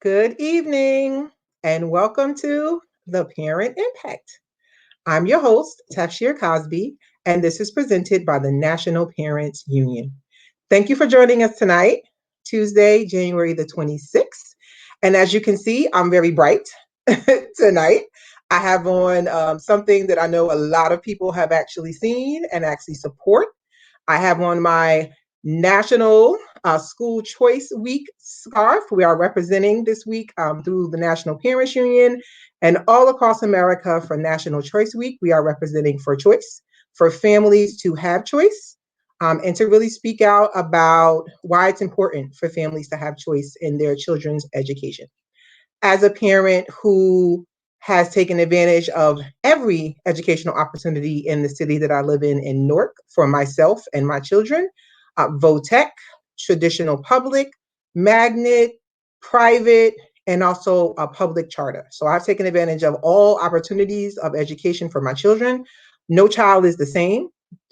Good evening and welcome to The Parent Impact. I'm your host, Tafshier Cosby, and this is presented by the National Parents Union. Thank you for joining us tonight, Tuesday, January the 26th. And as you can see, I'm very bright tonight. I have on something that I know a lot of people have actually seen and actually support. I have on my National School Choice Week scarf. We are representing this week through the National Parents Union and all across America for National Choice Week. We are representing for choice, for families to have choice, and to really speak out about why it's important for families to have choice in their children's education. As a parent who has taken advantage of every educational opportunity in the city that I live in Newark, for myself and my children, VOTEC, traditional public, magnet, private, and also a public charter. So I've taken advantage of all opportunities of education for my children. No child is the same.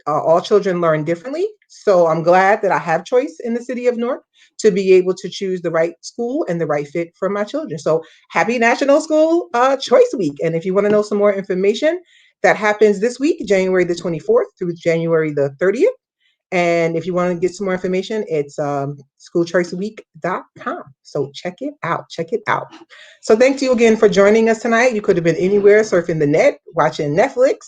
All children learn differently. So I'm glad that I have choice in the city of Newark to be able to choose the right school and the right fit for my children. So happy National School Choice Week. And if you want to know some more information, that happens this week, January the 24th through January the 30th. And if you want to get some more information, it's schoolchoiceweek.com. So check it out. Check it out. So thank you again for joining us tonight. You could have been anywhere surfing the net, watching Netflix,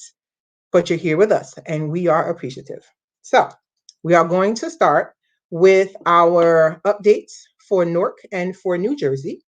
but you're here with us and we are appreciative. So we are going to start with our updates for Newark and for New Jersey.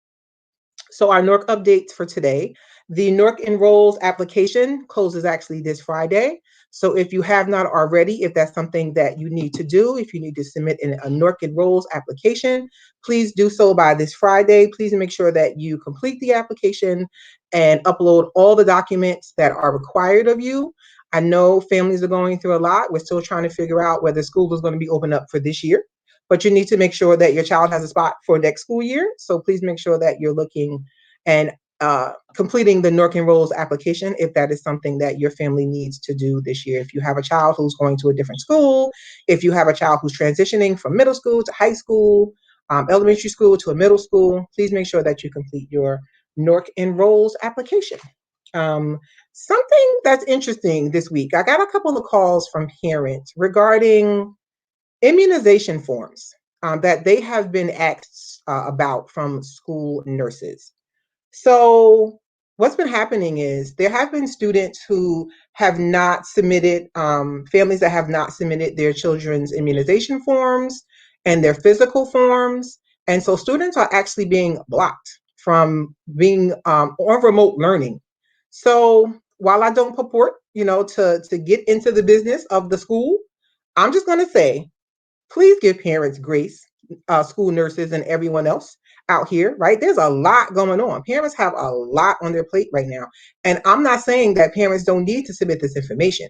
So our Newark updates for today. The Newark Enrolls application closes actually this Friday. So if you have not already, if that's something that you need to do, if you need to submit a Newark Enrolls application, please do so by this Friday. Please make sure that you complete the application and upload all the documents that are required of you. I know families are going through a lot. We're still trying to figure out whether school is going to be open up for this year, but you need to make sure that your child has a spot for next school year. So please make sure that you're looking and completing the Newark Enrolls application if that is something that your family needs to do this year. If you have a child who's going to a different school, if you have a child who's transitioning from middle school to high school, elementary school to a middle school, please make sure that you complete your Newark Enrolls application. Something that's interesting this week, I got a couple of calls from parents regarding immunization forms that they have been asked about from school nurses. So what's been happening is there have been students who have not submitted, families that have not submitted their children's immunization forms and their physical forms. And so students are actually being blocked from being on remote learning. So while I don't purport, to get into the business of the school, I'm just going to say, please give parents grace, school nurses and everyone else out here, right? There's a lot going on. Parents have a lot on their plate right now. And I'm not saying that parents don't need to submit this information.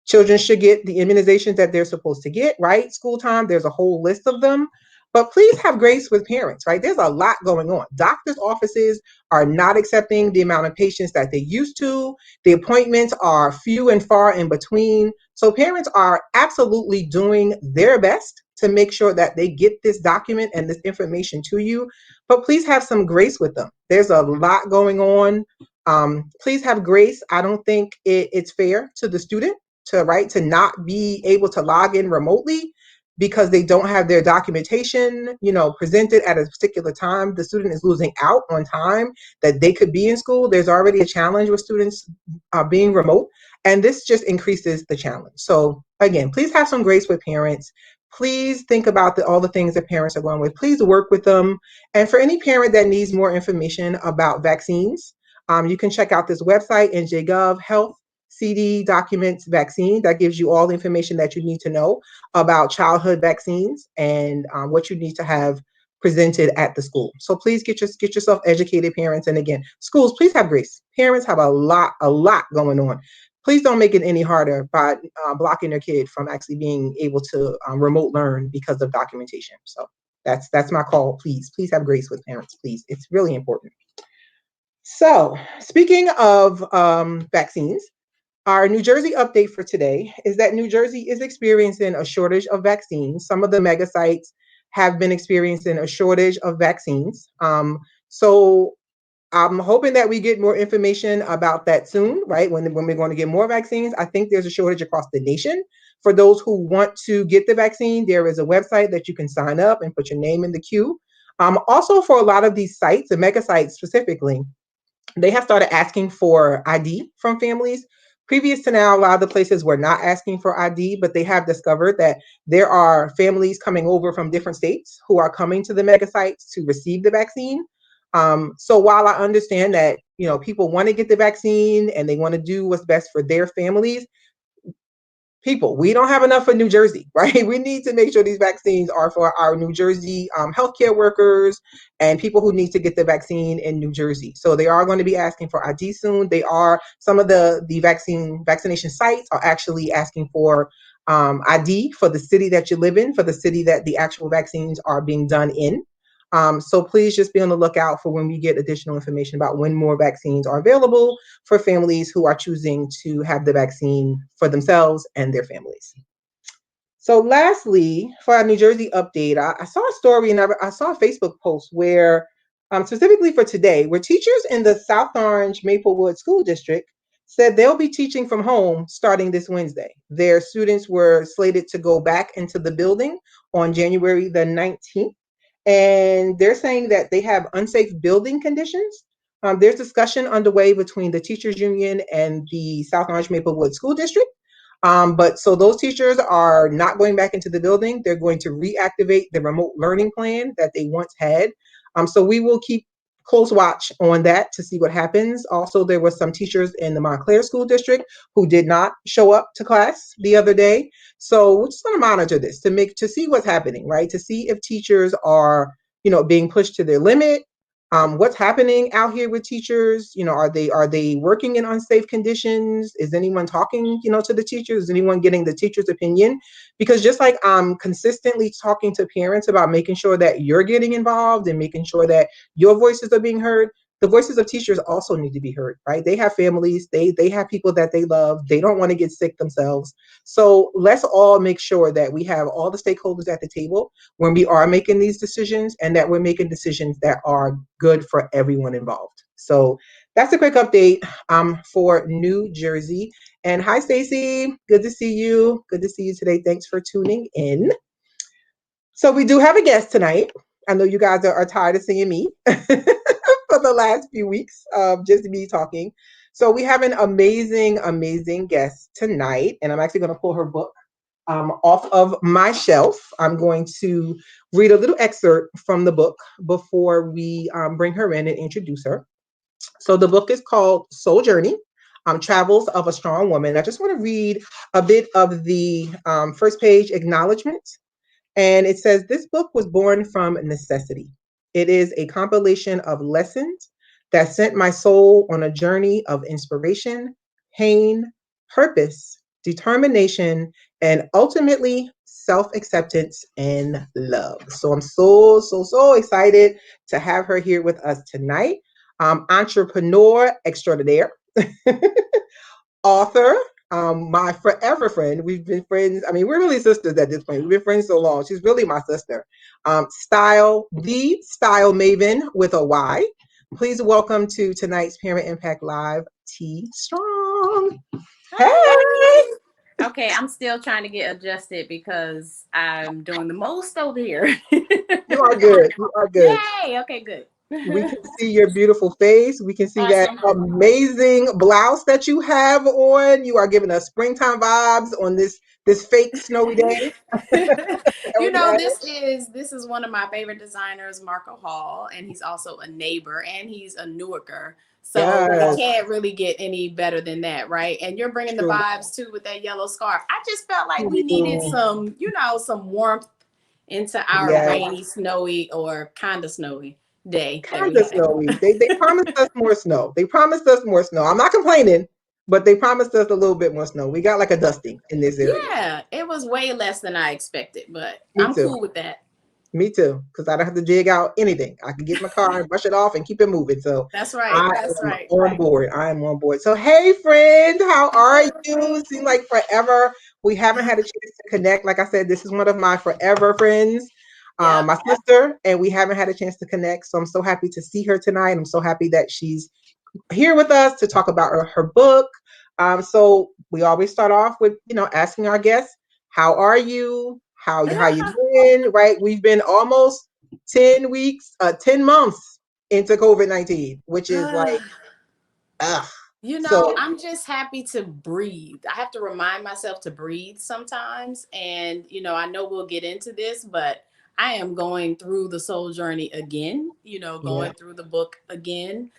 Children should get the immunizations that they're supposed to get, right? School time, there's a whole list of them. But please have grace with parents, right? There's a lot going on. Doctors' offices are not accepting the amount of patients that they used to. The appointments are few and far in between. So parents are absolutely doing their best to make sure that they get this document and this information to you. But please have some grace with them. There's a lot going on. Please have grace. I don't think it's fair to the student to not be able to log in remotely because they don't have their documentation, presented at a particular time. The student is losing out on time that they could be in school. There's already a challenge with students being remote, and this just increases the challenge. So again, please have some grace with parents. Please think about all the things that parents are going with. Please work with them. And for any parent that needs more information about vaccines, you can check out this website, NJGov Health CD Documents Vaccine. That gives you all the information that you need to know about childhood vaccines and what you need to have presented at the school. So please get yourself educated, parents. And again, schools, please have grace. Parents have a lot going on. Please don't make it any harder by blocking their kid from actually being able to remote learn because of documentation. So that's my call. Please have grace with parents, please. It's really important. So speaking of vaccines, our New Jersey update for today is that New Jersey is experiencing a shortage of vaccines. Some of the mega sites have been experiencing a shortage of vaccines. So I'm hoping that we get more information about that soon, right? When we're going to get more vaccines. I think there's a shortage across the nation. For those who want to get the vaccine, there is a website that you can sign up and put your name in the queue. Also, for a lot of these sites, the mega sites specifically, they have started asking for ID from families. Previous to now, a lot of the places were not asking for ID, but they have discovered that there are families coming over from different states who are coming to the mega sites to receive the vaccine. So while I understand that people want to get the vaccine and they want to do what's best for their families, people, we don't have enough for New Jersey, right? We need to make sure these vaccines are for our New Jersey healthcare workers and people who need to get the vaccine in New Jersey. So they are going to be asking for ID soon. They are, some of the vaccination sites are actually asking for ID for the city that you live in, for the city that the actual vaccines are being done in. So please just be on the lookout for when we get additional information about when more vaccines are available for families who are choosing to have the vaccine for themselves and their families. So lastly, for our New Jersey update, I saw a story and I saw a Facebook post where, specifically for today, where teachers in the South Orange Maplewood School District said they'll be teaching from home starting this Wednesday. Their students were slated to go back into the building on January the 19th, and they're saying that they have unsafe building conditions. There's discussion underway between the teachers union and the South Orange Maplewood School District. But so those teachers are not going back into the building. They're going to reactivate the remote learning plan that they once had. So we will keep close watch on that to see what happens. Also, there were some teachers in the Montclair School District who did not show up to class the other day. So we're just going to monitor this to see what's happening, right? To see if teachers are, being pushed to their limit. What's happening out here with teachers? Are they working in unsafe conditions? Is anyone talking, to the teachers? Is anyone getting the teacher's opinion? Because just like I'm consistently talking to parents about making sure that you're getting involved and making sure that your voices are being heard, the voices of teachers also need to be heard, right? They have families, they have people that they love, they don't want to get sick themselves. So let's all make sure that we have all the stakeholders at the table when we are making these decisions, and that we're making decisions that are good for everyone involved. So that's a quick update for New Jersey. And hi, Stacy. Good to see you. Good to see you today. Thanks for tuning in. So we do have a guest tonight. I know you guys are tired of seeing me for the last few weeks of just me talking. So we have an amazing, amazing guest tonight, and I'm actually going to pull her book off of my shelf. I'm going to read a little excerpt from the book before we bring her in and introduce her. So the book is called Soul Journey, Travels of a Strong Woman. I just want to read a bit of the first page acknowledgement. And it says, this book was born from necessity. It is a compilation of lessons that sent my soul on a journey of inspiration, pain, purpose, determination, and ultimately self-acceptance and love. So I'm so, so, so excited to have her here with us tonight. Entrepreneur extraordinaire, author, my forever friend. We've been friends. I mean, we're really sisters at this point. We've been friends so long. She's really my sister. The style maven with a Y. Please welcome to tonight's Parent Impact Live, T Strong. Hey. Okay, I'm still trying to get adjusted because I'm doing the most over here. You are good. You are good. Yay! Okay, good. We can see your beautiful face. We can see that Awesome. amazing blouse that you have on. You are giving us springtime vibes on this fake snowy day that we have. This is one of my favorite designers, Marco Hall, and he's also a neighbor, and he's a Newarker. So we Yes, can't really get any better than that, right? And you're bringing the true. vibes too with that yellow scarf. I just felt like we needed True. some warmth into our Yes, rainy, snowy, or kind of snowy day that kind we of had. snowy. They promised us more snow. They promised us more snow. I'm not complaining, but they promised us a little bit more snow. We got like a dusting in this area. Yeah, it was way less than I expected, but Me I'm too. cool with that. Me too, because I don't have to dig out anything. I can get in my car and brush it off and keep it moving. So That's right. I That's am right. on board. I am on board. So hey, friend, how are you? It seems like forever. We haven't had a chance to connect. Like I said, this is one of my forever friends. Yep. my sister, and we haven't had a chance to connect. So I'm so happy to see her tonight. I'm so happy that she's here with us to talk about her book. So we always start off with, asking our guests, how are you? How you doing? Right? We've been almost 10 weeks, 10 months into COVID-19, which is like, ugh. So I'm just happy to breathe. I have to remind myself to breathe sometimes. And, I know we'll get into this, but I am going through the soul journey again, yeah, going through the book again,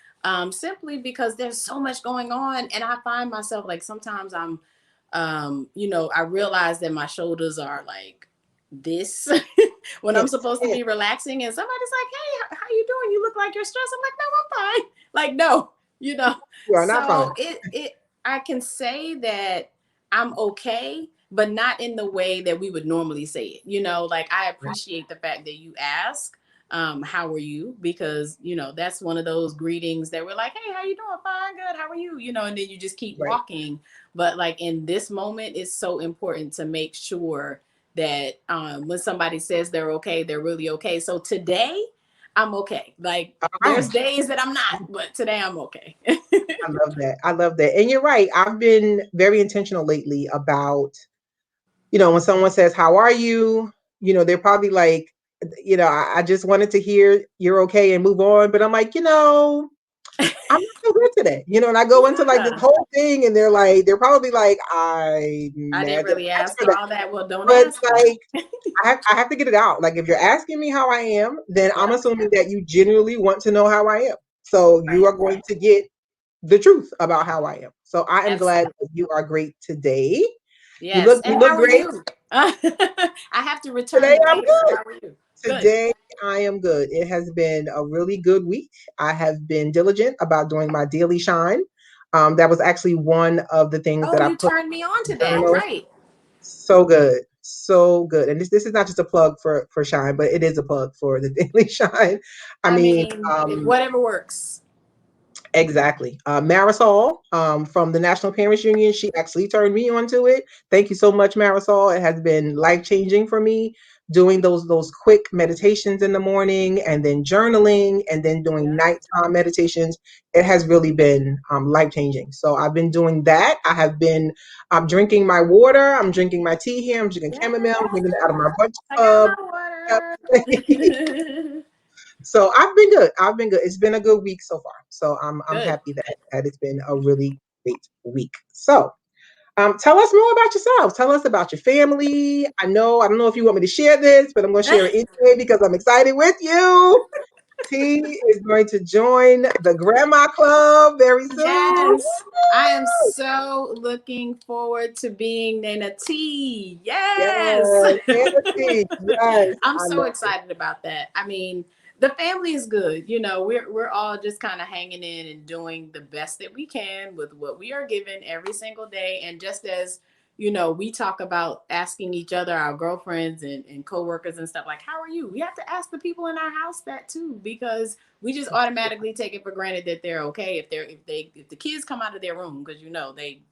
simply because there's so much going on. And I find myself like sometimes I realize that my shoulders are like this when I'm yes, supposed to yes, be relaxing. And somebody's like, hey, how you doing? You look like you're stressed. I'm like, no, I'm fine. Like, no, you know. you are not So fine. I can say that I'm okay, but not in the way that we would normally say it. Like I appreciate the fact that you ask, how are you? Because, that's one of those greetings that we're like, hey, how you doing? Fine, good. How are you? And then you just keep Right. walking. But like in this moment, it's so important to make sure that when somebody says they're okay, they're really okay. So today, I'm okay. Like All there's right. days that I'm not, but today I'm okay. I love that. I love that. And you're right. I've been very intentional lately about, when someone says, how are you? They're probably like, I just wanted to hear you're okay and move on. But I'm like, I'm not so good today. And I go into like this Yeah. whole thing and they're probably like, I I didn't never really asked ask for for that. all that. Well, don't But ask for like, it. I have to get it out. Like, if you're asking me how I am, then I'm Yep. assuming that you genuinely want to know how I am. So you Right. are going to get the truth about how I am. So I am glad Absolutely. that you are great today. You Yes. look you And look how are great. you? I have to return Today the I'm favor. good. How are you? Good. Today I am good. It has been a really good week. I have been diligent about doing my daily shine. That was actually one of the things Oh, that I you put turned me on in to the that. journal. Right. So good. So good. And this is not just a plug for Shine, but it is a plug for the Daily Shine. I I mean, mean, whatever works. exactly. Marisol from the National Parents Union, she actually turned me onto it. Thank you so much, Marisol. It has been life changing for me doing those quick meditations in the morning and then journaling and then doing Yeah. nighttime meditations. It has really been life changing. So I've been doing that. I'm drinking my water. I'm drinking my tea here. I'm drinking Yeah. chamomile. I'm drinking it out of my bunch I got tub. my Yep. water. So I've been good. I've been good. It's been a good week so far. So I'm Good. happy that it's been a really great week. So tell us more about yourself. Tell us about your family. I don't know if you want me to share this, but I'm going to share it anyway because I'm excited with you. T is going to join the Grandma Club very soon. Yes. I am so looking forward to being Nana T. Yes. Yes, Nana T. Yes, I'm I so love it. excited about that. I mean, the family is good. We're all just kind of hanging in and doing the best that we can with what we are given every single day. And just as we talk about asking each other, our girlfriends and coworkers and stuff like, how are you? We have to ask the people in our house that too, because we just automatically take it for granted that they're okay if the kids come out of their room, because they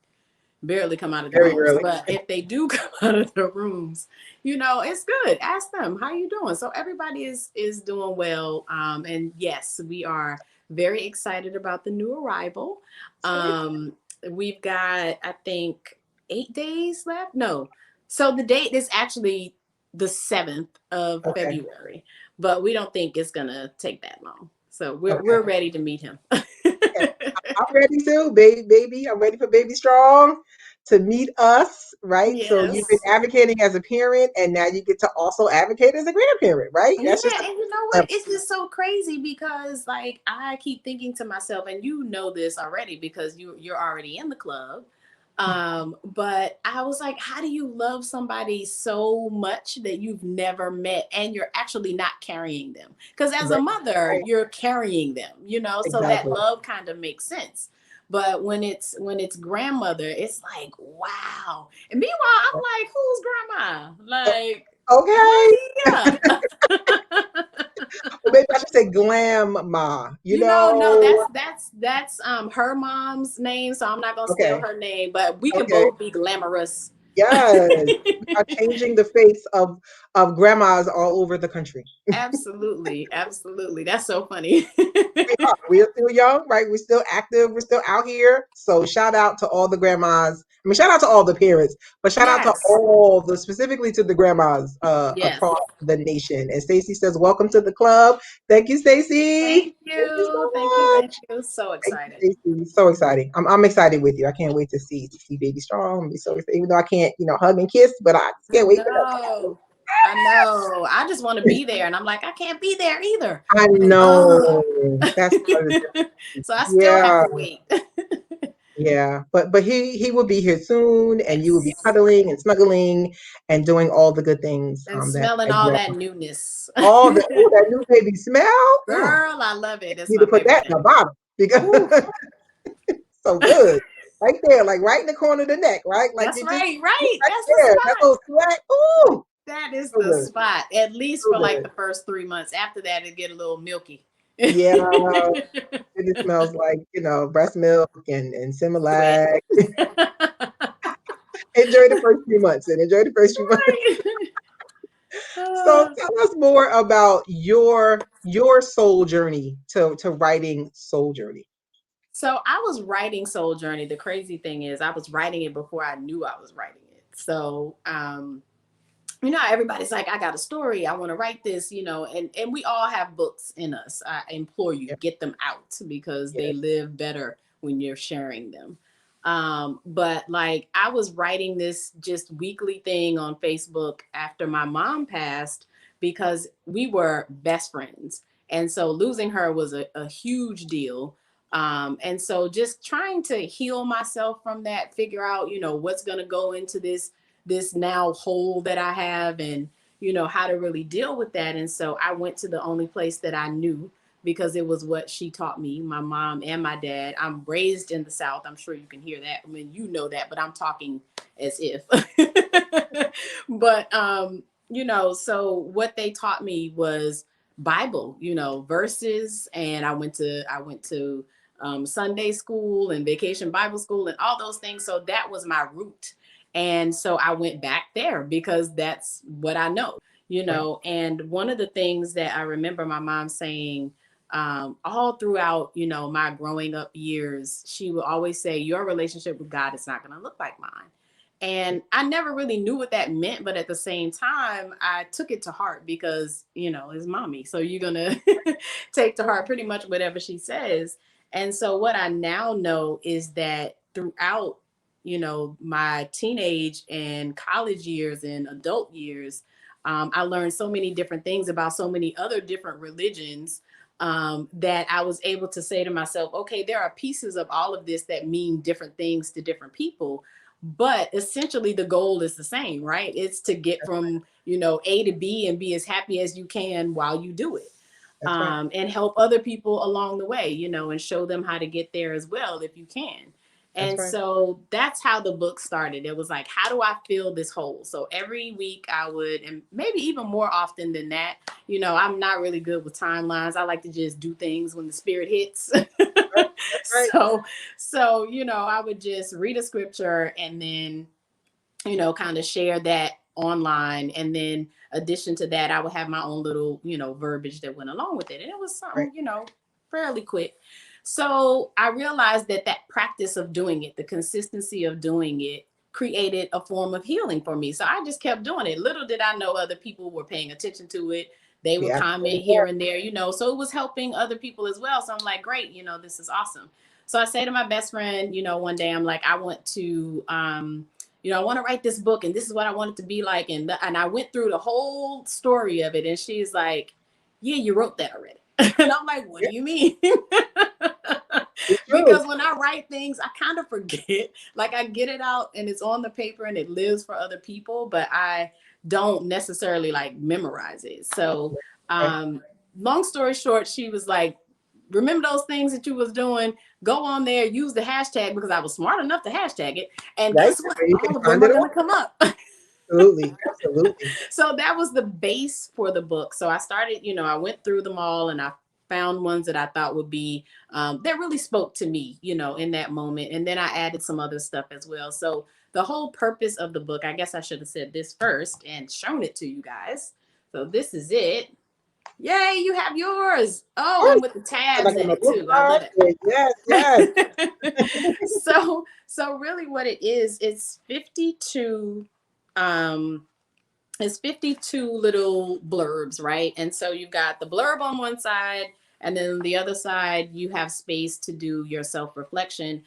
barely come out of the Very rooms. early. But if they do come out of the rooms, it's good. Ask them, how you doing? So everybody is doing well. And yes, we are very excited about the new arrival. So We've got, I think, 8 days left. No. So the date is actually the 7th of okay, February, but we don't think it's gonna take that long. So we're okay. ready to meet him. Okay. I'm ready to, baby. I'm ready for Baby Strong to meet us, right? So you've been Yes. advocating as a parent, and now you get to also advocate as a grandparent, right? Yeah, That's just and you know a what? It's just so crazy because like I keep thinking to myself, and you know this already because you're already in the club. But I was like, how do you love somebody so much that you've never met and you're actually not carrying them? Because as a right, mother, right, you're carrying them, so that exactly. love kind of makes sense. But when it's grandmother, it's like, wow. And meanwhile, I'm like, who's grandma? Like, Okay, yeah. well, maybe I should say glam ma. No, that's her mom's name, so I'm not gonna steal Okay, her name, but we can okay. both be glamorous. Yes, we are changing the face of grandmas all over the country. Absolutely. Absolutely. That's so funny. We are. We are still young, right? We're still active. We're still out here. So shout out to all the grandmas. I mean, shout out to all the parents, but shout out to Yes. all the, specifically to the grandmas Yes. across the nation. And Stacy says, "Welcome to the club." Thank you, Stacy. Thank Thank you so you. Thank you. much. Thank you. So Thank excited. you, Stacy. So exciting. I'm excited with you. I can't wait to see Baby Strong. I'm so excited. Even though I can't, hug and kiss, but I just I can't wait for that. know. I know. I just want to be there. And I'm like, I can't be there either. I Like, oh. know. That's part of the difference. So I still have Yeah. to wait. Yeah, but he will be here soon, and you will be Yes. cuddling and snuggling and doing all the good things And that smelling a all that grandma. newness. All the that new baby smell. Girl, I love it. It's Need to my put favorite that in thing. the bottle because Ooh, so good, right there, like right in the corner of the neck, right? Like that's you just right, right. right That's the there, that spot. little sweat. Ooh, That is so the good, spot. At least so for like good. the first 3 months. After that, it get a little milky. Yeah, it smells like breast milk and Sweat. Similac. Enjoy the first few months and enjoy the first few months. Right. So Uh, tell us more about your soul journey to writing Soul Journey. so I was writing Soul Journey. The crazy thing is, I was writing it before I knew I was writing it. So, everybody's like, I got a story, I want to write this, and we all have books in us. I implore you, Yep. get them out because they Yes. live better when you're sharing them. But like I was writing this just weekly thing on Facebook after my mom passed because we were best friends, and so losing her was a huge deal. And so just trying to heal myself from that, figure out what's going to go into this now hole that I have, and how to really deal with that. And so I went to the only place that I knew because it was what she taught me, my mom and my dad. I'm raised in the South. I'm sure you can hear that. I mean, you know that, but I'm talking as if. But so what they taught me was Bible, verses, and I went to Sunday school and vacation Bible school and all those things. So that was my root. And so I went back there because that's what I Right. and one of the things that I remember my mom saying all throughout, my growing up years, she would always say, your relationship with God is not going to look like mine. And I never really knew what that meant, but at the same time, I took it to heart because, it's mommy. So you're going to take to heart pretty much whatever she says. And so what I now know is that throughout, my teenage and college years and adult years, I learned so many different things about so many other different religions, that I was able to say to myself, okay, there are pieces of all of this that mean different things to different people. But essentially, the goal is the same, right? It's to get from, A to B and be as happy as you can while you do it, That's right. and help other people along the way, and show them how to get there as well if you can. That's And right. so that's how the book started. It was like, how do I fill this hole? So every week I would, and maybe even more often than that, I'm not really good with timelines. I like to just do things when the spirit hits. Right. That's right. so, so, I would just read a scripture and then kind of share that online. And then addition to that, I would have my own little, verbiage that went along with it. And it was Right. something, fairly quick. So I realized that that practice of doing it, the consistency of doing it, created a form of healing for me. So I just kept doing it. Little did I know other people were paying attention to it. They We would absolutely comment here are. and there, so it was helping other people as well. So I'm like, great, this is awesome. So I say to my best friend, one day I'm like, I want to I want to write this book and this is what I want it to be like. And I went through the whole story of it. And she's like, yeah, you wrote that already. And I'm like, what Yeah, do you mean? it's true. Because when I write things, I kind of forget. Like I get it out and it's on the paper and it lives for other people, but I don't necessarily like memorize it. So, Right. um, long story short, she was like, remember those things that you was doing, go on there, use the hashtag, because I was smart enough to hashtag it, and Right. guess what, Where you can all of them find are it going all. to come up. Absolutely. Absolutely. So that was the base for the book. So I started, I went through them all and I found ones that I thought would be, that really spoke to me, in that moment. And then I added some other stuff as well. So the whole purpose of the book, I guess I should have said this first and shown it to you guys. So this is it. Yay, you have yours. Oh, Oh, and with the tabs like in on a it book too. I love market. Yes, yes. it. So really what it is, um it's 52 little blurbs, right? And so you've got the blurb on one side, and then the other side you have space to do your self-reflection.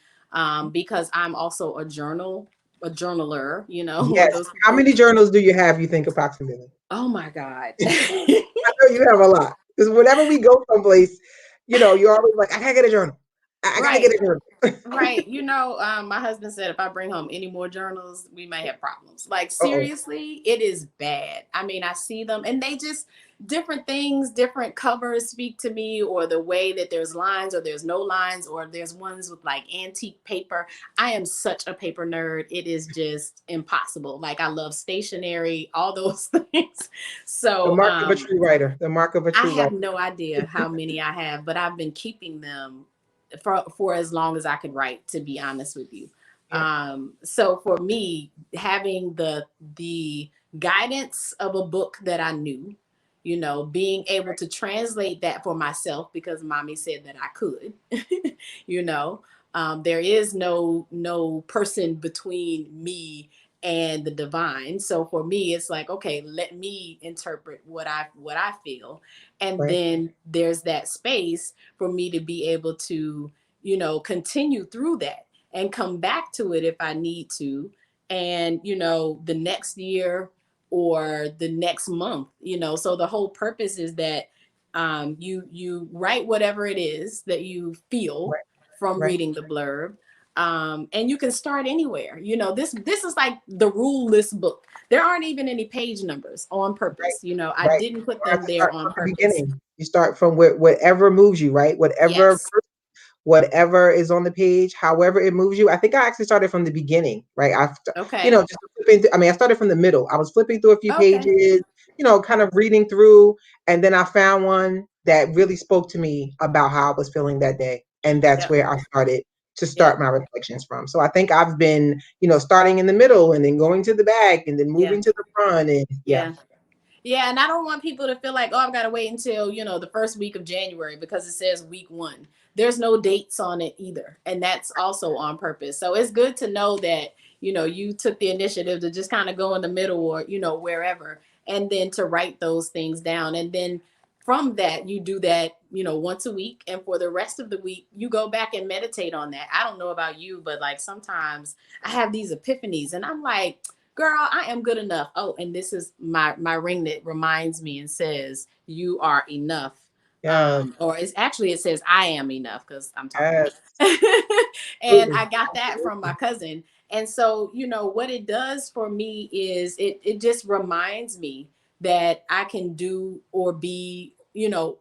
Because I'm also a journaler, one of Yes. those How people. many journals do you have, you think, approximately? Oh my God. I know you have a lot. Because whenever we go someplace, you're always like, I gotta get a journal. I gotta Right. get a journal. Right. My husband said if I bring home any more journals, we may have problems. Like, Uh-oh. seriously, it is bad. I mean, I see them and they just different things, different covers speak to me, or the way that there's lines or there's no lines, or there's ones with like antique paper. I am such a paper nerd. It is just impossible. Like, I love stationery, all those things. The So, mark of a true writer. The mark of a I true have writer. no idea how many I have, but I've been keeping them for as long as I could write, to be honest with you. Yeah. So for me, having the guidance of a book that I knew, being able to translate that for myself because mommy said that I could, you know, there is no person between me and the divine. So for me, it's like, okay, let me interpret what I feel, and Right. then there's that space for me to be able to, continue through that and come back to it if I need to. And, the next year or the next month, so the whole purpose is that you write whatever it is that you feel Right. from Right. reading the blurb. And you can start anywhere. This is like the rule list book. There aren't even any page numbers on Right. purpose. I Right. didn't put You have them to there start on from the purpose. beginning. You start from whatever moves you, right? Yes. Whatever is on the page, however it moves you. I think I actually started from the beginning, right? Okay. Just flipping I mean, I started from the middle. I was flipping through a few Okay. pages, kind of reading through, and then I found one that really spoke to me about how I was feeling that day. And that's Yep. where I started to start Yep. my reflections from. So I think I've been, starting in the middle and then going to the back and then Yeah. moving to the front and yeah. Yeah. Yeah, and I don't want people to feel like, oh, I've got to wait until, the first week of January because it says week 1. There's no dates on it either. And that's also on purpose. So it's good to know that, you took the initiative to just kind of go in the middle or, wherever, and then to write those things down. And then from that, you do that, once a week. And for the rest of the week, you go back and meditate on that. I don't know about you, but like sometimes I have these epiphanies and I'm like, girl, I am good enough. Oh, and this is my ring that reminds me and says you are enough. Yes, Or it's actually it says I am enough because I'm talking to yes, me. And absolutely. I got that from my cousin. And so, what it does for me is it just reminds me that I can do or be,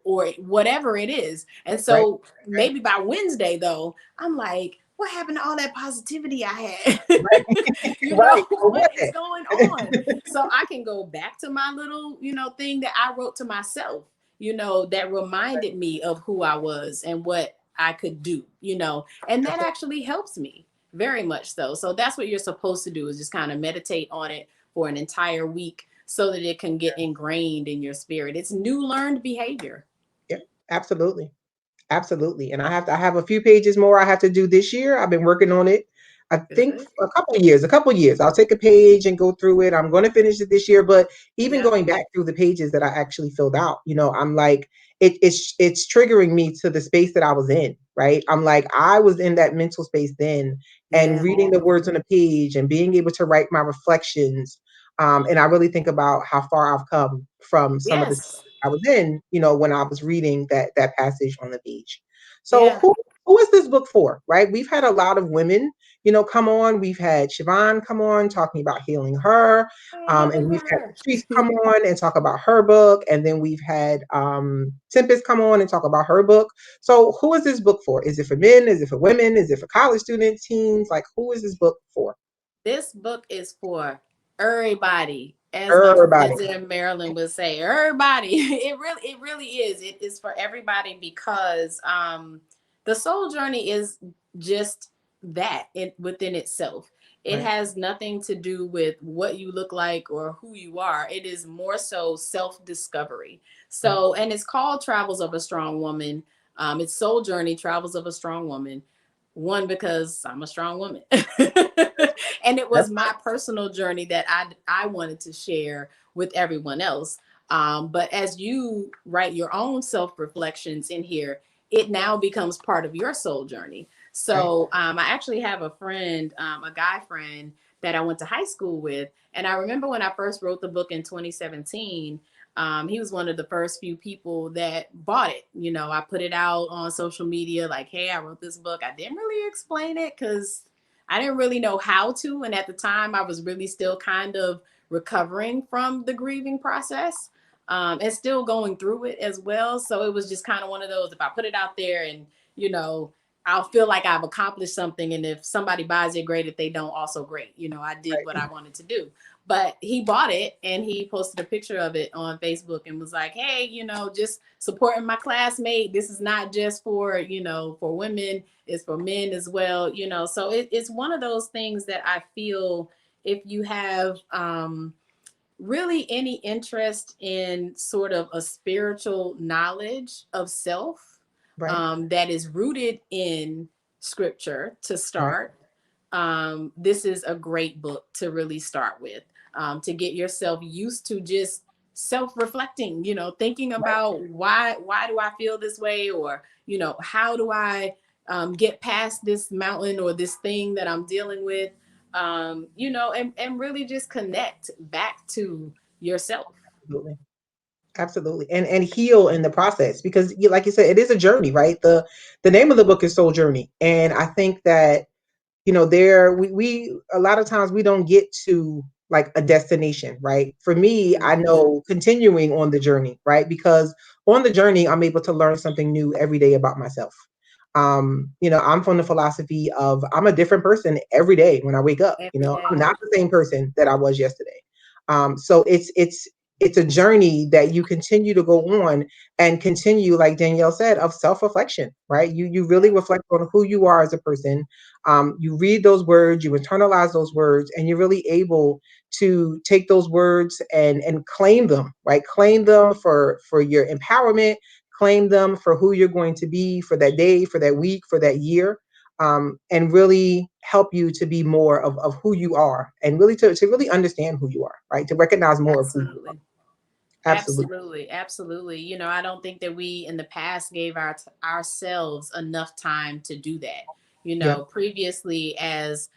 or whatever it is. And Right, so right, maybe by Wednesday though, I'm like, what happened to all that positivity I had? right, right. Or What was is it? going on? So I can go back to my little, thing that I wrote to myself, that reminded me of who I was and what I could do, and that actually helps me very much so. So that's what you're supposed to do is just kind of meditate on it for an entire week so that it can get ingrained in your spirit. It's new learned behavior. Yeah, absolutely. Absolutely. And I have a few pages more I have to do this year. I've been working on it. I think Good. for a couple of years. I'll take a page and go through it. I'm going to finish it this year, but even Yep. going back through the pages that I actually filled out, I'm like it's triggering me to the space that I was in, right? I'm like I was in that mental space then and Yeah. reading the words on a page and being able to write my reflections. And I really think about how far I've come from some of the Yes. I was in, when I was reading that passage on the beach. So Yeah. who is this book for, right? We've had a lot of women, come on. We've had Siobhan come on talking about healing her, and Healing we've had her. Patrice come on and talk about her book, and then we've had Tempest come on and talk about her book. So who is this book for? Is it for men? Is it for women? Is it for college students, teens? Like who is this book for? This book is for everybody, as my Everybody. friends in Maryland would say. Everybody. It really is. It is for everybody because the soul journey is just that within itself. It Right. has nothing to do with what you look like or who you are. It is more so self discovery. Right. So, and it's called Travels of a Strong Woman. It's Soul Journey, Travels of a Strong Woman. One, because I'm a strong woman. And it was That's my personal journey that I wanted to share with everyone else. But as you write your own self reflections in here, it now becomes part of your soul journey. right. So I actually have a friend, a guy friend that I went to high school with. And I remember when I first wrote the book in 2017, he was one of the first few people that bought it. You know, I put it out on social media like, hey, I wrote this book. I didn't really explain it because I didn't really know how to. And at the time, I was really still kind of recovering from the grieving process, and still going through it as well. So it was just kind of one of those, if I put it out there and, you know, I'll feel like I've accomplished something. And if somebody buys it, great. If they don't, also great. You know, I did what I wanted to do. But he bought it and he posted a picture of it on Facebook and was like, hey, you know, just supporting my classmate. This is not just for, you know, for women, it's for men as well. You know, so it's one of those things that I feel, if you have really any interest in sort of a spiritual knowledge of self, Right. that is rooted in scripture to Right. start, this is a great book to really start with, to get yourself used to just self-reflecting, you know, thinking Right. about why do I feel this way, or, you know, how do I get past this mountain or this thing that I'm dealing with, you know, and really just connect back to yourself. Absolutely. Absolutely. And heal in the process because like you said, it is a journey, right? The name of the book is Soul Journey. And I think that there we a lot of times we don't get to like a destination, right? For me, I Mhm. know continuing on the journey, right? Because on the journey I'm able to learn something new every day about myself. I'm from the philosophy of I'm a different person every day when I wake up. Every I'm day. not the same person that I was yesterday. So it's a journey that you continue to go on and continue, like Danielle said, of self-reflection, right? You really Yeah, reflect on who you are as a person. You read those words, you internalize those words, and you're really able to take those words and claim them, right? Claim them for your empowerment, claim them for who you're going to be for that day, for that week, for that year, and really help you to be more of who you are and really to really understand who you are, right? To recognize more of who you absolutely. are. Absolutely. Absolutely, absolutely. You know, I don't think that we in the past gave ourselves enough time to do that. You Yeah. know, previously as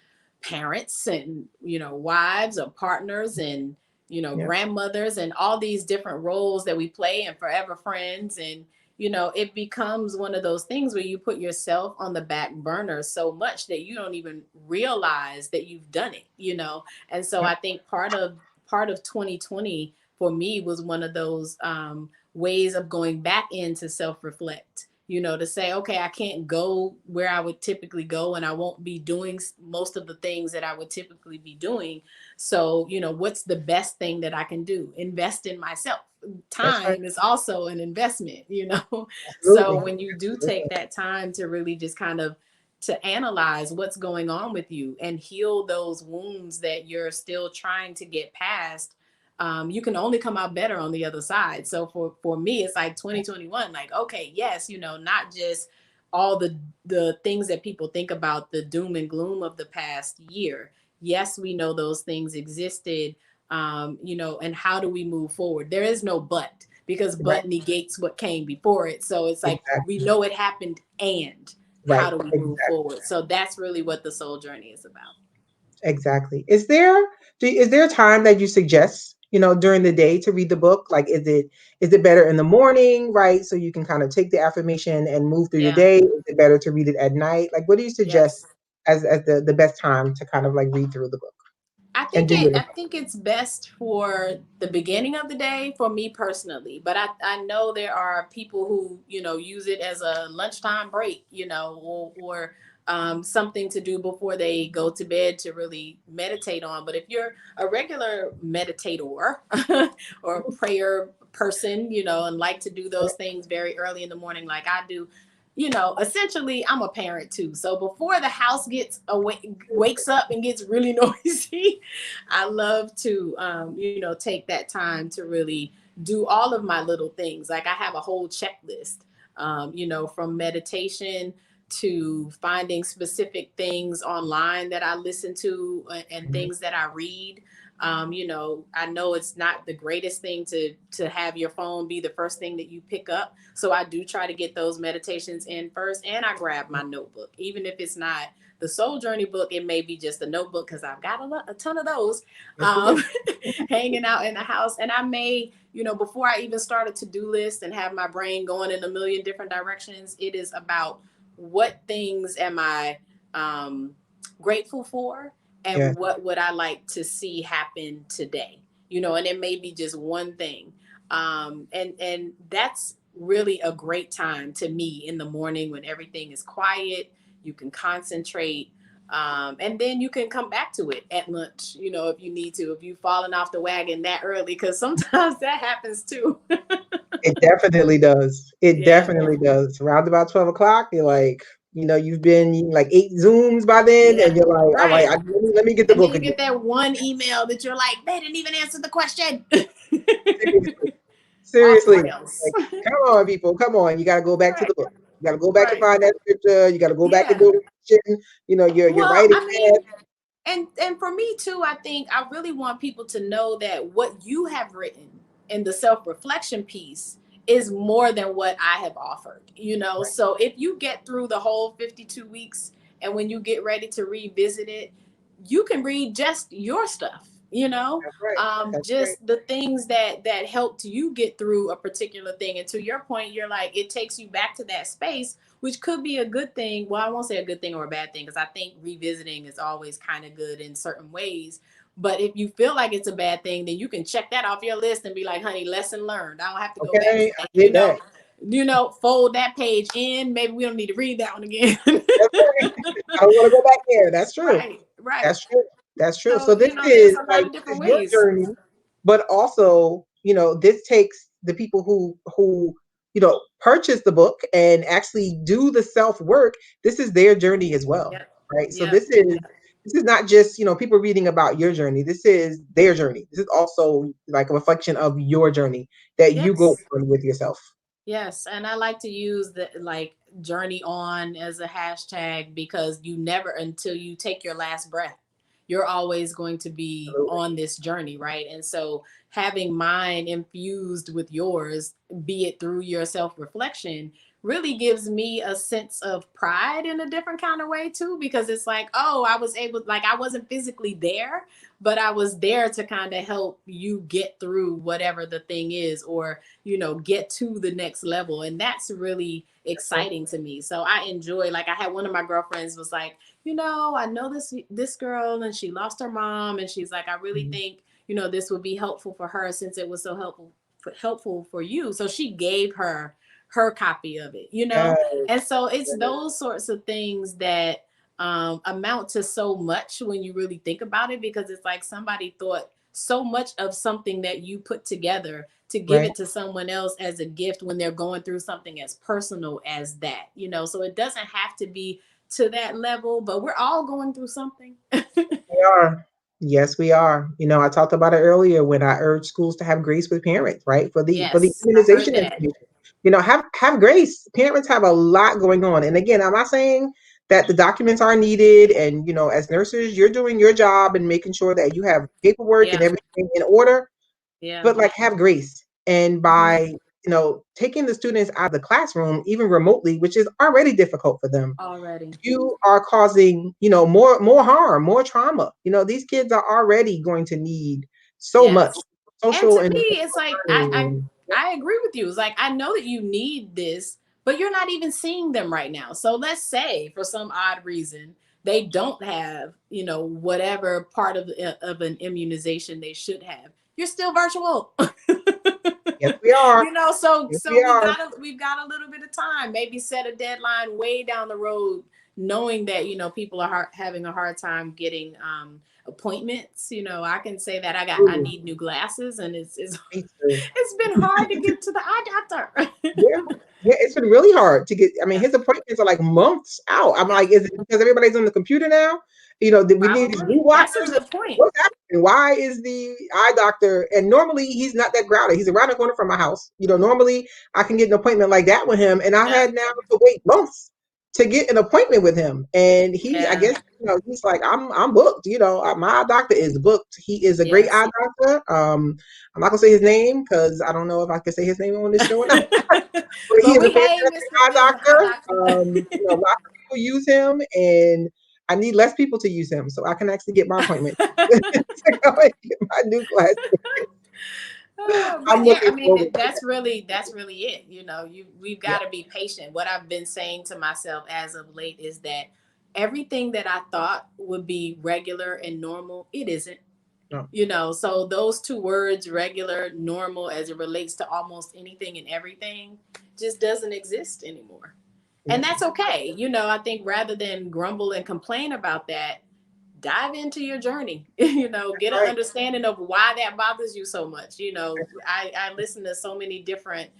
parents and, you know, wives or partners and, you know, Yeah. grandmothers and all these different roles that we play and forever friends, and, you know, it becomes one of those things where you put yourself on the back burner so much that you don't even realize that you've done it, you know. And so Yeah. I think part of 2020 for me was one of those ways of going back in to self-reflect, you know, to say, okay, I can't go where I would typically go and I won't be doing most of the things that I would typically be doing. So, you know, what's the best thing that I can do? Invest in myself. That's right. Time is also an investment, you know. So Absolutely. when you do take that time to really just kind of to analyze what's going on with you and heal those wounds that you're still trying to get past, you can only come out better on the other side. So for me, it's like 2021, like, okay, yes, you know, not just all the things that people think about, the doom and gloom of the past year. Yes, we know those things existed, you know, and how do we move forward? There is no but, because Right. but negates what came before it. So it's like we Exactly. know it happened, and how Right. do we move Exactly. forward? So that's really what the soul journey is about. Exactly. Is there a time that you suggest, during the day to read the book? Like, is it better in the morning, right? So you can kind of take the affirmation and move through your Yeah. day. Is it better to read it at night? Like, what do you suggest Yes. as the best time to kind of like read through the book and do I it? think it's best for the beginning of the day for me personally, but I know there are people who, you know, use it as a lunchtime break, you know, or something to do before they go to bed to really meditate on. But if you're a regular meditator or prayer person, you know, and like to do those things very early in the morning like I do, essentially I'm a parent too. So before the house wakes up and gets really noisy, I love to, take that time to really do all of my little things. Like I have a whole checklist, from meditation to finding specific things online that I listen to, and Mhm. things that I read. I know it's not the greatest thing to have your phone be the first thing that you pick up. So I do try to get those meditations in first, and I grab my notebook, even if it's not the Soul Journey book. It may be just a notebook because I've got a ton of those, Yes, you do. hanging out in the house. And I may, before I even start a to-do list and have my brain going in a million different directions, it is about what things am I grateful for, and Yes. what would I like to see happen today. And it may be just one thing. And that's really a great time to me in the morning when everything is quiet. You can concentrate, and then you can come back to it at lunch, if you need to, if you've fallen off the wagon that early, because sometimes that happens too. It definitely does. It Yeah, definitely does. Around about 12 o'clock, you're like, you've been in like 8 Zooms by then, and yeah, you're like, all right, right. let me get the And then book you again. get that one email that you're like, they didn't even answer the question. Seriously. Off Seriously. rails. Like, come on, people, come on. You got to go back to Right, the book. You got to go back and right. find that scripture. You got to go back and Yeah. do the revision. You're Well, writing I that. mean, and for me too, I think I really want people to know that what you have written in the self-reflection piece is more than what I have offered, Right. so if you get through the whole 52 weeks, and when you get ready to revisit it, you can read just your stuff, That's right. That's right. just the things that helped you get through a particular thing. And to your point, you're like, it takes you back to that space, which could be a good thing. Well, I won't say a good thing or a bad thing, because I think revisiting is always kind of good in certain ways. But if you feel like it's a bad thing, then you can check that off your list and be like, honey, lesson learned. I don't have to go back to Okay. I that, did that. fold that page in. Maybe we don't need to read that one again. That's right. I don't want to go back there. That's true. Right, right. That's true. That's true. So So, this there's is a lot like of this different is your ways. journey, but also, this takes the people who purchase the book and actually do the self work. This is their journey as well, Yep. right? So Yep. this is not just people reading about your journey. This is their journey. This is also like a reflection of your journey that you go Yes. on with yourself. Yes, and I like to use the like journey on as a hashtag, because you never, until you take your last breath, you're always going to be Absolutely. on this journey, right? And so having mine infused with yours, be it through your self-reflection, really gives me a sense of pride in a different kind of way too, because it's like, oh, I was able, like, I wasn't physically there, but I was there to kind of help you get through whatever the thing is, or get to the next level. And that's really That's right. exciting to me. So I enjoy, like, I had one of my girlfriends was like, I know this girl, and she lost her mom, and she's like, I really Mhm. think this would be helpful for her, since it was so helpful for you. So she gave her copy of it, Yes, and so it's yes. those sorts of things that amount to so much when you really think about it, because it's like somebody thought so much of something that you put together to give Right. it to someone else as a gift when they're going through something as personal as that, so it doesn't have to be to that level, but we're all going through something. We are. Yes, we are. I talked about it earlier when I urged schools to have grace with parents, right? For the Yes, I heard immunization that. information. Have grace. Parents have a lot going on. And again, I'm not saying that the documents are needed. And as nurses, you're doing your job and making sure that you have paperwork and Yeah, everything in order, yeah. but like have grace. And Hmm. by taking the students out of the classroom, even remotely, which is already difficult for them, Already. you are causing, more harm, more trauma. These kids are already going to need so much Yes. And social to and me, emotional it's like learning. And I agree with you. It's like, I know that you need this, but you're not even seeing them right now. So let's say for some odd reason they don't have, whatever part of an immunization they should have. You're still virtual. yes, we are. So Yes, we are. we've got a little bit of time. Maybe set a deadline way down the road, knowing that people are having a hard time getting appointments. I can say that I Ooh, need new glasses, and it's me too. it's been hard to get to the eye doctor. Yeah. Yeah, it's been really hard to get. I mean, Yeah. his appointments are like months out. I'm Yeah. like, is it because everybody's on the computer now? That we need these Probably. Blue That's a Watchers? good point. What's happening? Why is the eye doctor? And normally he's not that crowded. He's around the corner from my house. Normally I can get an appointment like that with him, and I Yeah. had now to wait months to get an appointment with him. And I Yeah. guess, he's like, I'm booked. My eye doctor is booked. He is a great Yes. eye doctor. I'm not gonna say his name because I don't know if I can say his name on this show or not. But he But is a we hey fantastic Mr. eye Mr. Eye doctor. Doctor. Lots of people use him, and I need less people to use him so I can actually get my appointment to go and get my new glasses. I'm But yeah, I looking mean forward to that's really it. We've that. got to be patient. What I've been saying to myself as of late is that everything that I thought would be regular and normal, it isn't. Yeah. So those two words, regular, normal, as it relates to almost anything and everything, just doesn't exist anymore. Yeah. And that's okay. I think rather than grumble and complain about that, dive into your journey. Get an Right. understanding of why that bothers you so much. I listen to so many different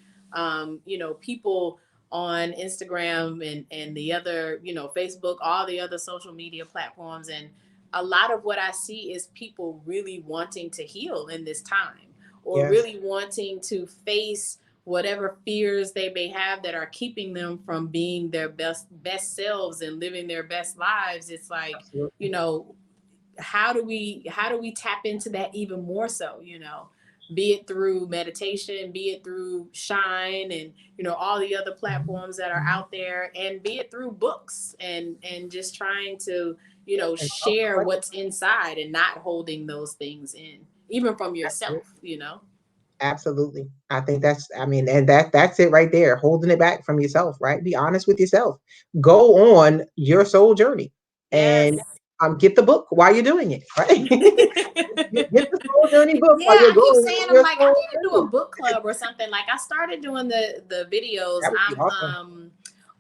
people on Instagram and the other, Facebook, all the other social media platforms. And a lot of what I see is people really wanting to heal in this time, or Yes. really wanting to face whatever fears they may have that are keeping them from being their best selves and living their best lives. It's like, you Absolutely. know how do we tap into that even more so, be it through meditation, be it through Shine, and all the other platforms that are out there, and be it through books, and just trying to And talk share like what's inside and not holding those things in, even from that. yourself. Absolutely. I think I mean, and that's it right there, holding it back from yourself, right? Be honest with yourself. Go on your soul journey and Yes. get the book while you're doing it, right? Get the soul journey book Yeah, while you're I keep going saying, on I'm your like, I soul need to do a journey. book club or something. Like, I started doing the videos. That would be I'm awesome.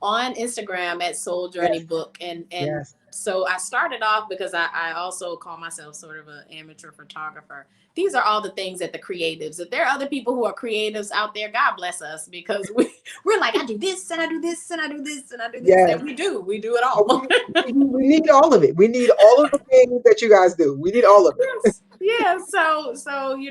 on Instagram at Soul Yes, Journey Book, and yes, so I started off because I also call myself sort of an amateur photographer. These are all the things that the creatives. If there are other people who are creatives out there, God bless us, because we're like, I do this and I do this and I do this and I do this, yes. and we do it Oh, all. we need all of it. We need all of the things that you guys do. We need all of it. Yes. Yeah. So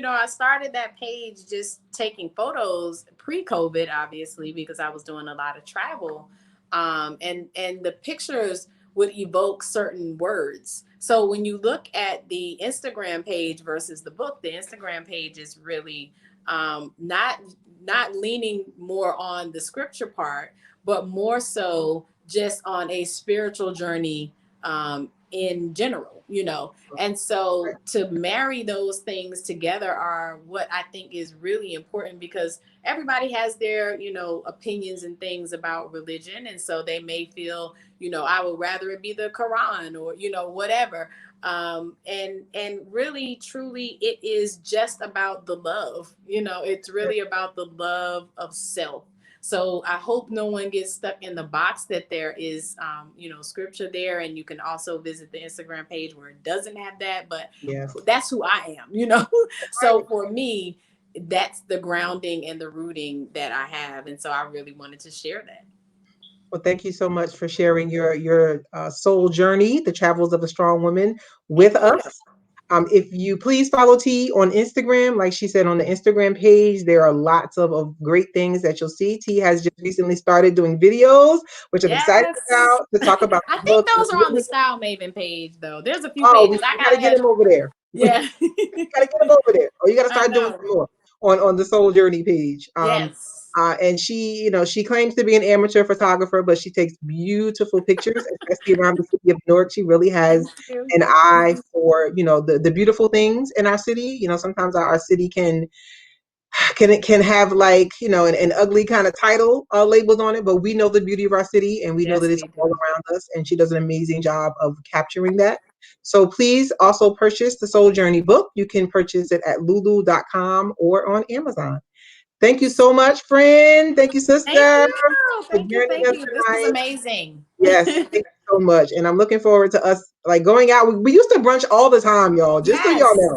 I started that page just taking photos pre-COVID, obviously, because I was doing a lot of travel. And the pictures would evoke certain words. So when you look at the Instagram page versus the book, the Instagram page is really not leaning more on the scripture part, but more so just on a spiritual journey in general. And so to marry those things together are what I think is really important, because everybody has their, opinions and things about religion. And so they may feel, I would rather it be the Quran, or, whatever. And really, truly, it is just about the love. It's really about the love of self. So I hope no one gets stuck in the box that there is, scripture there, and you can also visit the Instagram page where it doesn't have that. But Yes. that's who I am. So Right. for me, that's the grounding and the rooting that I have, and so I really wanted to share that. Well, thank you so much for sharing your soul journey, the travels of a strong woman, with Thank you. us. If you please follow T on Instagram, like she said on the Instagram page, there are lots of great things that you'll see. T has just recently started doing videos, which I'm excited Yes. about, to talk about I the think book. those are on the Style Maven page, though. There's a few Oh, pages I we got to get gotta. him over there. Yeah. Gotta get them over there. Or you gotta I start doing know. some more on the Soul Journey page. Yes. And she, she claims to be an amateur photographer, but she takes beautiful pictures, especially around the city of Newark. She really has Thank you. an eye for, the beautiful things in our city. Sometimes our city can have, like, an ugly kind of title labeled on it, but we know the beauty of our city and we know that Yes, it's we all do. around us, and she does an amazing job of capturing that. So please also purchase the Soul Journey book. You can purchase it at lulu.com or on Amazon. Thank you so much, friend. Thank you, Thank sister, you. for Thank you. joining Thank us you. This was tonight. amazing. Yes, thank you so much. And I'm looking forward to us, like, going out. We used to brunch all the time, y'all, just so y'all Yes. know.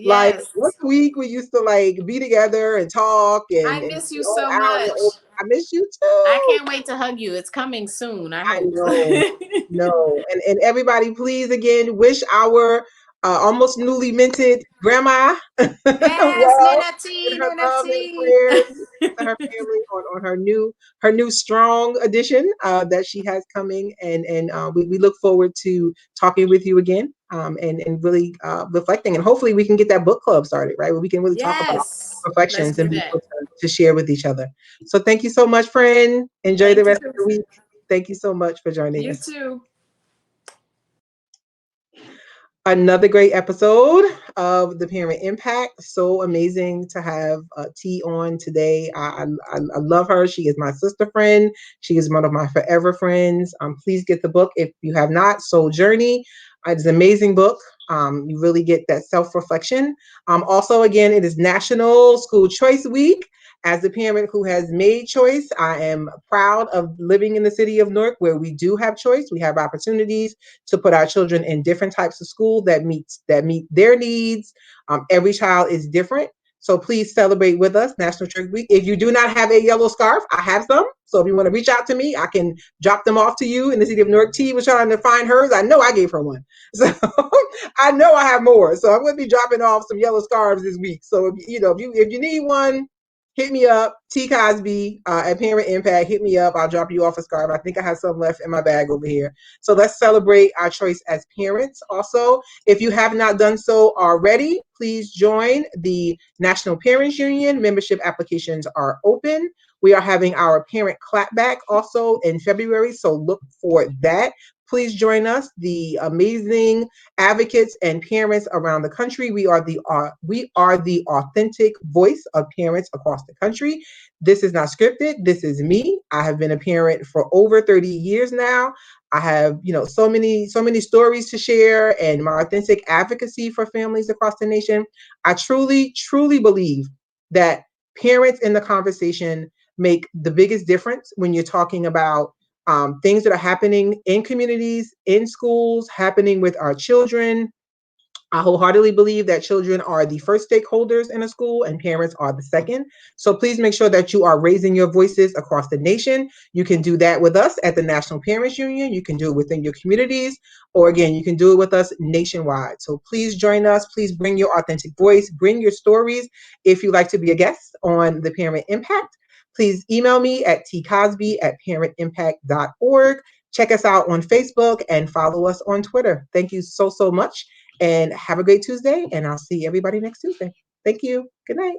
Like, Yes. once a week, we used to, like, be together and talk I and miss be you all so out. much. I miss you I too. can't wait to hug you. It's coming soon, I I hope. know. No. And everybody, please again wish our almost newly minted grandma Yes, well, Nana and T, her Nana love and T. prayers to her family on her new strong addition that she has coming, and we look forward to talking with you again, and really reflecting, and hopefully we can get that book club started, right, where we can really talk about Yes, let's reflections do and be that. able to share with each other. So thank you so much, friend. Enjoy the Thank you. rest of the week. Thank you so much for joining You us. too. Another great episode of the Parent Impact. So amazing to have T on today. I love her. She is my sister friend. She is one of my forever friends. Please get the book if you have not. Soul Journey. It's an amazing book. You really get that self reflection. Also, again, it is National School Choice Week. As a parent who has made choice, I am proud of living in the city of Newark where we do have choice. We have opportunities to put our children in different types of school that meet their needs. Every child is different. So please celebrate with us National Choice Week. If you do not have a yellow scarf, I have some. So if you want to reach out to me, I can drop them off to you in the city of Newark. T was trying to find hers. I know I gave her one. So I know I have more. So I'm going to be dropping off some yellow scarves this week. So if you need one, hit me up. T Cosby at Parent Impact. Hit me up. I'll drop you off a scarf. I think I have some left in my bag over here. So let's celebrate our choice as parents. Also, if you have not done so already, please join the National Parents Union. Membership applications are open. We are having our parent clapback also in February, so look for that. Please join us, the amazing advocates and parents around the country. We are the authentic voice of parents across the country. This is not scripted. This is me. I have been a parent for over 30 years now. I have, so many stories to share and my authentic advocacy for families across the nation. I truly, truly believe that parents in the conversation make the biggest difference when you're talking about things that are happening in communities, in schools, happening with our children. I wholeheartedly believe that children are the first stakeholders in a school and parents are the second. So please make sure that you are raising your voices across the nation. You can do that with us at the National Parents Union. You can do it within your communities, or again, you can do it with us nationwide. So please join us. Please bring your authentic voice, bring your stories. If you'd like to be a guest on the Parent Impact, please email me at tcosby@parentimpact.org. Check us out on Facebook and follow us on Twitter. Thank you so, so much and have a great Tuesday. And I'll see everybody next Tuesday. Thank you. Good night.